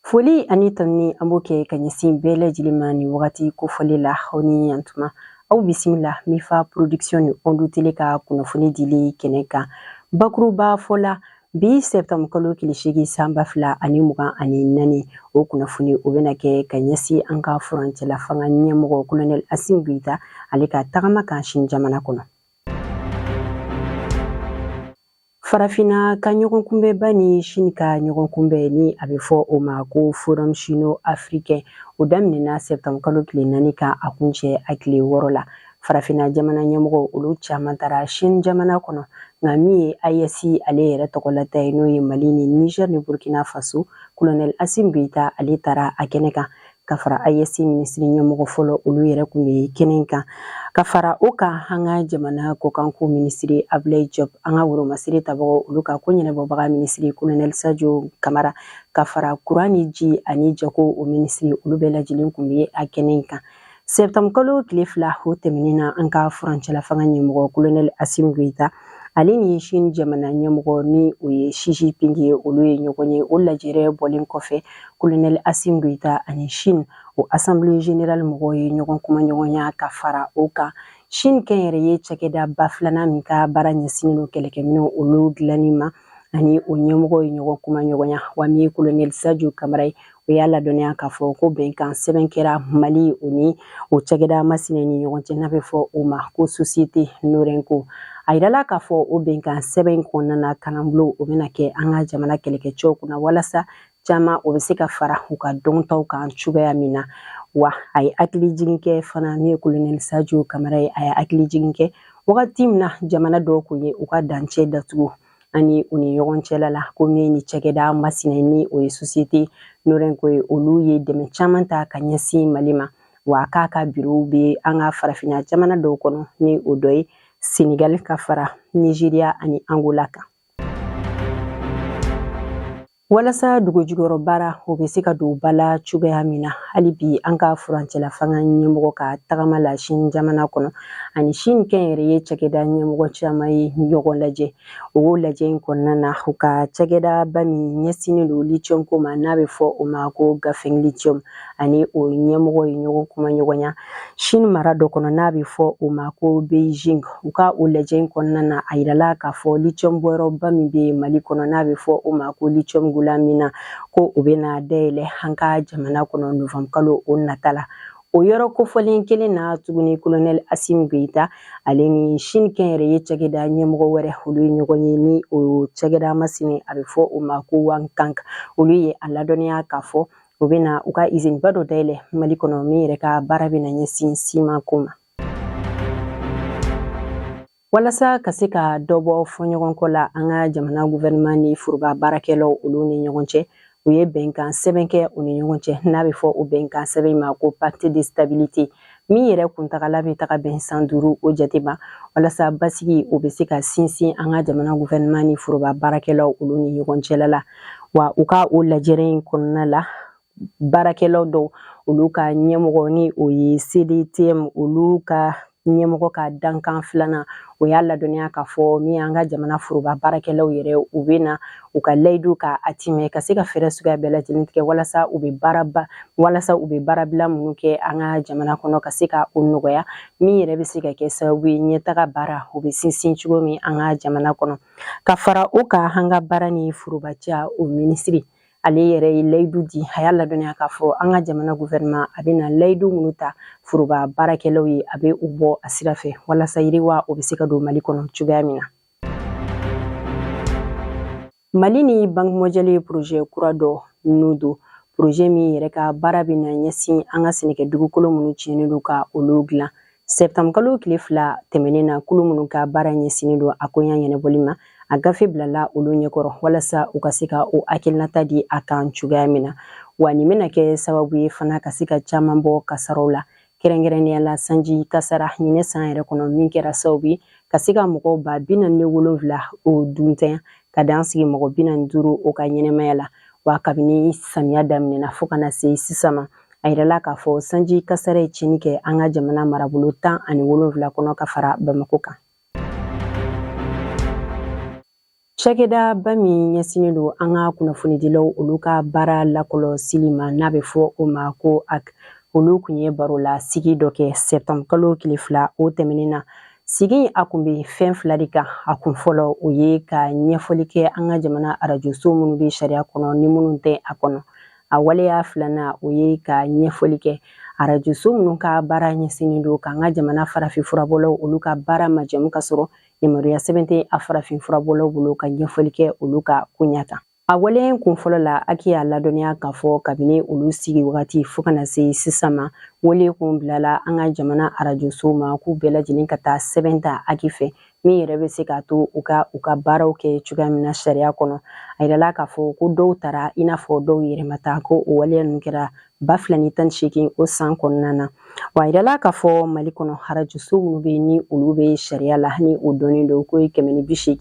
Foli ani tanni amboke kanyisin bele jilimani wakati ko foli la honi yantuma au bisimila mifa production ni ondu tele ka kunafoni dili keneka bakru ba fola bi septembre kalo kilishigi samba fila ani mugan ani nani o kunafoni o bena ke kanyasi anka frontier la fanga nyemgo colonel Assimi Goïta ale ka tagama kan shin jamana kono. Farafina ka ɲɔgɔn kunbɛ bani Chine ka ɲɔgɔn kunbɛ ni a bɛ fɔ o ma ko Forum Sino-Africain o daminɛna septembre kalo tile 4 kan a kuncɛ a tile 6 la. Farafina jamana ɲɛmɔgɔ olu caman taara Chine jamana kɔnɔ nka min ye AES ale yɛrɛ tɔgɔlata ye n'o ye Mali ni Niger ni Burkina Faso colonel Assimi Goïta ale taara a kɛnɛ kan ka fara AES ministre ɲɛmɔgɔ fɔlɔ olu yɛrɛ kun bɛ kɛnɛ kan ka fara o kan an ka jamana kokanko ministre Abdoulaye Diop an ka woromasiri tabagaw olu ka ko ɲɛnabɔbaga ministre colonel Sadio Kamara ka fara kuran ni ji ani jago o ministre olu bɛɛ lajɛlen kun bɛ a kɛnɛ kan. Septembre kalo tile 2 o tɛmɛnen na an ka furancɛla fanga ɲɛmɔgɔ colonel Assimi Goïta ale ni Chine jamana ɲɛmɔgɔ ni o ye Xi Jinping ye olu ye ɲɔgɔn ye o lajɛrɛ bɔlen kɔfɛ colonel Assimi Goïta ani Chine o assemblée générale mɔgɔw ye ɲɔgɔn kuma ɲɔgɔnya ka fara o kan. Chine kɛnyɛrɛye cakɛda ba filanan min ka baara ɲɛsinnen don kɛlɛkɛminɛw olu dilanni ma ani o ɲɛmɔgɔ ye ɲɔgɔn kuma ɲɔgɔnya wa min ye colonel Sadio Kamara ye o y'a ladɔnniya k'a fɔ ko bɛnkan sɛbɛn kɛra Mali o ni o cakɛda masina ni ɲɔgɔn cɛ n'a bɛ fɔ o ma ko société Norenco a yirala k'a fɔ o bɛnkan sɛbɛn kɔnɔna na kalanbulon o bɛna kɛ an ka jamana kɛlɛkɛcɛw kunna walasa caman o bɛ se ka fara u ka dɔntaw kan cogoya min na wa a ye hakilijigin kɛ fana n'o ye colonel Sadio Kamara ye a ye hakilijigin kɛ wagati min na jamana dɔw kun ye u ka dancɛ datugu ani u ni ɲɔgɔn cɛla la ko min ni cakɛda masina ni o ye société Norenco ye olu ye dɛmɛ caman ta ka ɲɛsin Mali ma wa k'a ka bureau bɛ an ka farafina jamana dɔw kɔnɔ ni o dɔ ye Senegal ka fara Nigeria ani Angola kan. Walasa dugujukɔrɔ baara o bɛ se ka don ba la cogoya min na hali bi an ka furancɛla fanga ɲɛmɔgɔ ka tagama la Chine jamana kɔnɔ ani Chine kɛnyɛrɛye cakɛda ɲɛmɔgɔ caman ye ɲɔgɔn lajɛ o lajɛ in kɔnɔna na u ka cakɛda ba min ɲɛsinnen don lithium ko ma n'a bɛ fɔ o ma ko Gafeng lithium ani o ɲɛmɔgɔ ye ɲɔgɔn kuma ɲɔgɔnya Chine mara dɔ kɔnɔ n'a bɛ fɔ o ma ko Beijing u ka o lajɛ in kɔnɔna na a yirala k'a fɔ lithium bɔyɔrɔba min bɛ Mali kɔnɔ n'a bɛ fɔ o ma ko lithium mina ko o bɛna dayɛlɛ an ka jamana kɔnɔ novembre kalo o nata la o yɔrɔ kofɔlen kelen na tuguni colonel Assimi Goïta ale ni Chine kɛnyɛrɛye cakɛda ɲɛmɔgɔ wɛrɛ olu ye ɲɔgɔn ye ni o cakɛda masini a bɛ fɔ o ma ko Wankang olu ye a ladɔnniya k'a fɔ o bɛna u ka usine ba dɔ dayɛlɛ Mali kɔnɔ min yɛrɛ ka baara bɛna ɲɛsin siman ko ma. Walasa ka se ka dɔ bɔ fɔɲɔgɔnkɔ la an ka jamana gouvernement ni foroba baarakɛlaw olu ni ɲɔgɔn cɛ u ye bɛnkan sɛbɛn kɛ u ni ɲɔgɔn cɛ n'a bɛ fɔ o bɛnkan sɛbɛn ma ko pacte de stabilité min yɛrɛ kuntagala bɛ taga bɛn san 5 o jate ma walasa basigi o bɛ se ka sinsin an ka jamana gouvernement ni foroba baarakɛlaw olu ni ɲɔgɔn cɛla la wa u ka o lajɛrɛ in kɔnɔna la baarakɛlaw dɔw olu ka ɲɛmɔgɔ ni o ye CDTM olu ka ɲɛmɔgɔ ka dankan filanan o y'a ladɔnniya k'a fɔ min an ka jamana foroba baarakɛlaw yɛrɛ u bɛ na u ka layidu ka atimɛ ka se ka fɛɛrɛ suguya bɛɛ lajɛlen tigɛ walasa u bɛ baarabila minnu kɛ an ka jamana kɔnɔ ka se ka o nɔgɔya min yɛrɛ bɛ se ka kɛ sababu ye ɲɛtaga baara o bɛ sinsin cogo min an ka jamana kɔnɔ ka fara o kan an ka baara ni forobaciya o minisiri ale yɛrɛ ye layidu di a y'a ladɔnniya k'a fɔ an ka jamana gouvernement a bɛna layidu minnu ta foroba baarakɛlaw ye a bɛ u bɔ a sira fɛ walasa yiriwa o bɛ se ka don Mali kɔnɔ cogoya min na. Mali ni Banque mondiale ye projet kura dɔ n'o don projet min yɛrɛ ka baara bɛna ɲɛsin an ka sɛnɛkɛ dugukolo minnu tiɲɛnen don ka olu dilan septembre kalo tile 2 tɛmɛnen na kulu minnu ka baara ɲɛsinnen don a koɲa ɲɛnabɔli ma a gafe bilala olu ɲɛkɔrɔ walasa u ka se ka o hakilinata di a kan cogoya min na wa nin bɛna kɛ sababu ye fana ka se ka caman bɔ kasaraw la kɛrɛnkɛrɛnnenya la sanji kasara ɲinɛ san yɛrɛ kɔnɔ min kɛra sababu ye ka se ka mɔgɔw ba 47 o duntanya ka dan sigi mɔgɔ 45 o ka ɲɛnɛmaya la wa kabini samiya daminɛna fo kana se sisan ma a yirala k'a fɔ sanji kasara ye tiɲɛni kɛ an ka jamana marabolo 17 kɔnɔ ka fara Bamako kan. Cakɛda ba min ɲɛsinnen don an ka kunnafonidilaw olu ka baara lakɔlɔsili ma n'a bɛ fɔ o ma ko AK. Olu kun ye baro la sigi dɔ kɛ septembre kalo tile 2 o tɛmɛnen na. Sigi a kun bɛ fɛn 2 de kan. A kun fɔlɔ o ye ka ɲɛfɔli kɛ an ka jamana arajoso minnu bɛ sariya kɔnɔ ni minnu tɛ a kɔnɔ. A waleya 2nan o ye ka ɲɛfɔli kɛ arajoso minnu ka baara ɲɛsinnen don k'an ka jamana farafin furabɔlaw olu ka baara majɛmu ka sɔrɔ yamaruya sɛbɛn tɛ a farafin furabɔlaw bolo ka ɲɛfɔli kɛ olu ka koɲa kan. A waleya kun fɔlɔ la AK y'a ladɔnniya k'a fɔ kabini olu sigi wagati fo kana se sisan ma wale kun bilala an ka jamana arajoso ma k'u bɛɛ lajɛlen ka taa sɛbɛn ta AK fɛ min yɛrɛ bɛ se k'a to u ka baaraw kɛ cogoya min na sariya kɔnɔ. A yirala k'a fɔ ko dɔw taara i n'a fɔ dɔw yɛrɛma taa ko o waleya ninnu kɛra 2018 o san kɔnɔna na. Wa a yirala k'a fɔ Mali kɔnɔ arajoso minnu bɛ ni olu bɛ sariya la ni o dɔnnen don k'o ye 182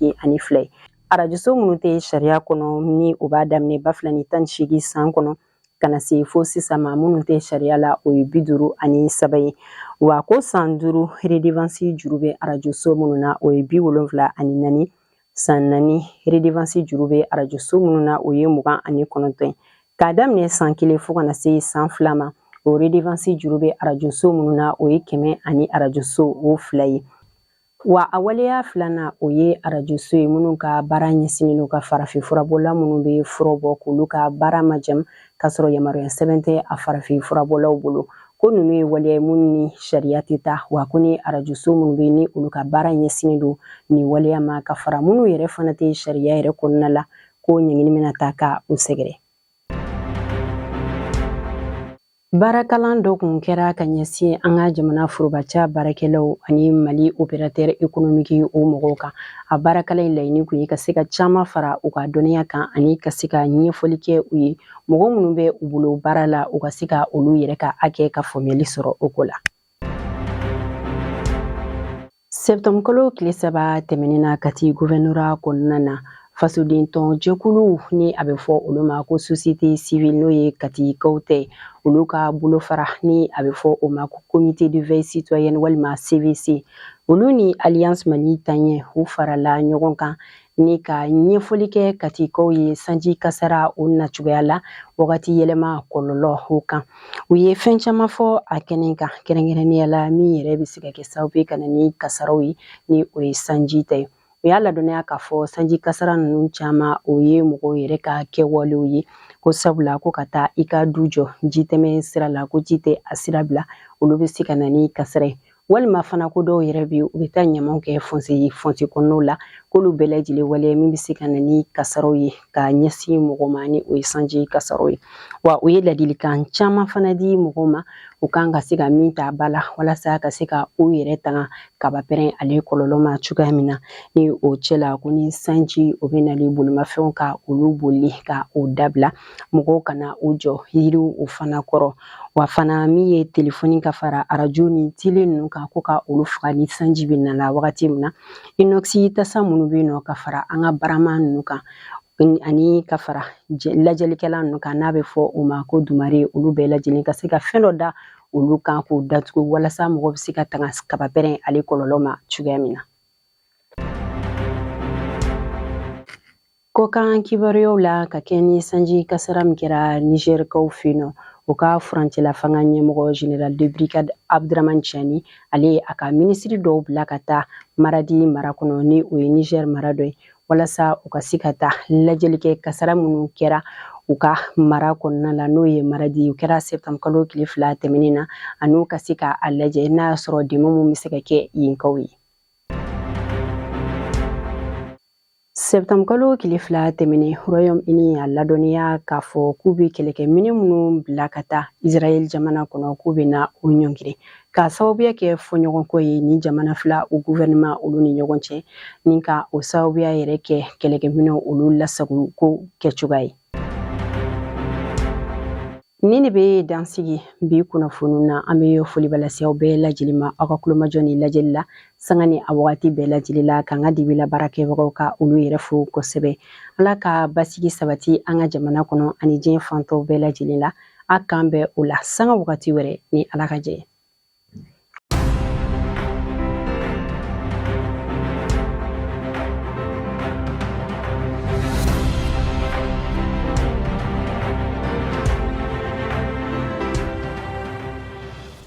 ye. Arajoso minnu tɛ sariya kɔnɔ ni o b'a daminɛ 2018 san kɔnɔ kana se fo sisan ma minnu tɛ sariya la o ye 53 ye. Wa ko san 5 redevance juru bɛ arajoso minnu na o ye 74. San 4 redevance juru bɛ arajoso minnu na o ye 29 ye. K'a daminɛ san 1 fo kana se san 2 ma o redevance juru bɛ arajoso minnu na o ye 100 ani arajoso 2 ye. Wa a waleya 2nan o ye arajoso ye minnu ka baara ɲɛsinnen don ka farafin furabɔla minnu bɛ fura bɔ k'olu ka baara majɛmu ka sɔrɔ yamaruya sɛbɛn tɛ a farafin furabɔlaw bolo. Ko ninnu ye waleya minnu ni sariya tɛ taa wa ko ni arajoso minnu bɛ ni olu ka baara ɲɛsinnen don nin waleya ma ka fara minnu yɛrɛ fana tɛ sariya yɛrɛ kɔnɔna la ko ɲɛɲini bɛna taa ka u sɛgɛrɛ. Baarakalan dɔ kun kɛra ka ɲɛsin an ka jamana forobaca baarakɛlaw ani Mali opérateur économique o mɔgɔw kan. A baarakalan in laɲini kun ye ka se ka caman fara u ka dɔnniya kan ani ka se ka ɲɛfɔli kɛ u ye mɔgɔ minnu bɛ u bolo baara la u ka se ka olu yɛrɛ ka hakɛ ka faamuyali sɔrɔ o ko la. Septembre kalo tile 3 tɛmɛnen na Kati gouvernorat kɔnɔna na fasoden tɔn jɛkulu ni a bɛ fɔ olu ma ko société civile n'o ye katikaw tɛ olu ka bolofara ni a bɛ fɔ o ma ko comité de veille citoyenne walima CVC olu ni Alliance Mali taɲɛ u farala ɲɔgɔn kan ni ka ɲɛfɔli kɛ katikaw ye sanji kasara o nacogoya la wagati yɛlɛma kɔlɔlɔ o kan. U ye fɛn caman fɔ a kɛnɛ kan kɛrɛnkɛrɛnnenya la min yɛrɛ bɛ se ka kɛ sababu ye ka na ni kasaraw ye ni o ye sanji ta ye. U y'a ladɔnniya k'a fɔ sanji kasara ninnu caman o ye mɔgɔw yɛrɛ ka kɛwalew ye ko sabula ko ka taa i ka du jɔ jitɛmɛ sira la ko ji tɛ a sira bila olu bɛ se ka na ni kasara ye. Walima fana ko dɔw yɛrɛ bɛ u bɛ taa ɲamaw kɛ fonse kɔnɔnaw la k'olu bɛɛ lajɛlen waleya min bɛ se ka na ni kasaraw ye ka ɲɛsin mɔgɔ ma ni o ye sanji kasaraw ye. Wa u ye ladilikan caman fana di mɔgɔw ma u kan ka se ka min ta ba la walasa ka se ka u yɛrɛ tanga kaba pɛrɛn ale kɔlɔlɔ ma cogoya min na ni o cɛla ko ni sanji o bɛ nali bolimafɛnw ka olu boli ka o dabila mɔgɔw kana u jɔ yiriw o fana kɔrɔ. Wa fana min ye telefoni ka fara arajo ni tele ninnu kan ko ka olu faga ni sanji bɛ nana wagati min na inox tasa minnu bɛ yen nɔ ka fara an ka barama ninnu kan ani ka fara lajɛlikɛla ninnu kan n'a bɛ fɔ o ma ko dumare olu bɛɛ lajɛlen ka se ka fɛn dɔ da olu kan k'u datugu walasa mɔgɔ bɛ se ka tanga kaba pɛrɛn ale kɔlɔlɔ ma cogoya min na. Kɔkan kibaruyaw la ka kɛ ni sanji kasara min kɛra Nigerikaw fɛ yen nɔ o ka furancɛla fanga ɲɛmɔgɔ général de brigade Abdraman Tiani ale a ka minisiri dɔw bila ka taa Maradi mara kɔnɔ ni o ye Niger mara dɔ ye walasa u ka se ka taa lajɛli kɛ kasara minnu kɛra u ka mara kɔnɔna la n'o ye Maradi u kɛra septembre kalo tile 2 tɛmɛnen na ani ka se ka lajɛ n'a y'a sɔrɔ dɛmɛ min bɛ se ka kɛ yenkaw ye. Septembre kalo tile 2 tɛmɛnen Royaume-Uni a ladɔnniya k'a fɔ k'u bɛ kɛlɛkɛminɛ minnu bila ka taa Israel jamana kɔnɔ k'u bɛ na o ɲɔngiri k'a sababuya kɛ fɔɲɔgɔnkɔ ye ni jamana fila o gouvernement olu ni ɲɔgɔn cɛ ni ka o sababuya yɛrɛ kɛ kɛlɛkɛminɛw olu lasago ko kɛcogoya ye. Ni ne bɛ dansigi bi kunnafoni na an bɛ foli lase aw bɛɛ lajɛlen ma aw ka kulomajɔ ni lajɛli la sanga ni a wagati bɛɛ lajɛlen la k'an ka dibila baarakɛbagaw ka olu yɛrɛ fo kosɛbɛ. Ala ka basigi sabati an ka jamana kɔnɔ ani diɲɛ fantɔw bɛɛ lajɛlen la a k'an bɛɛ o la sanga wagati wɛrɛ ni Ala ka jɛ.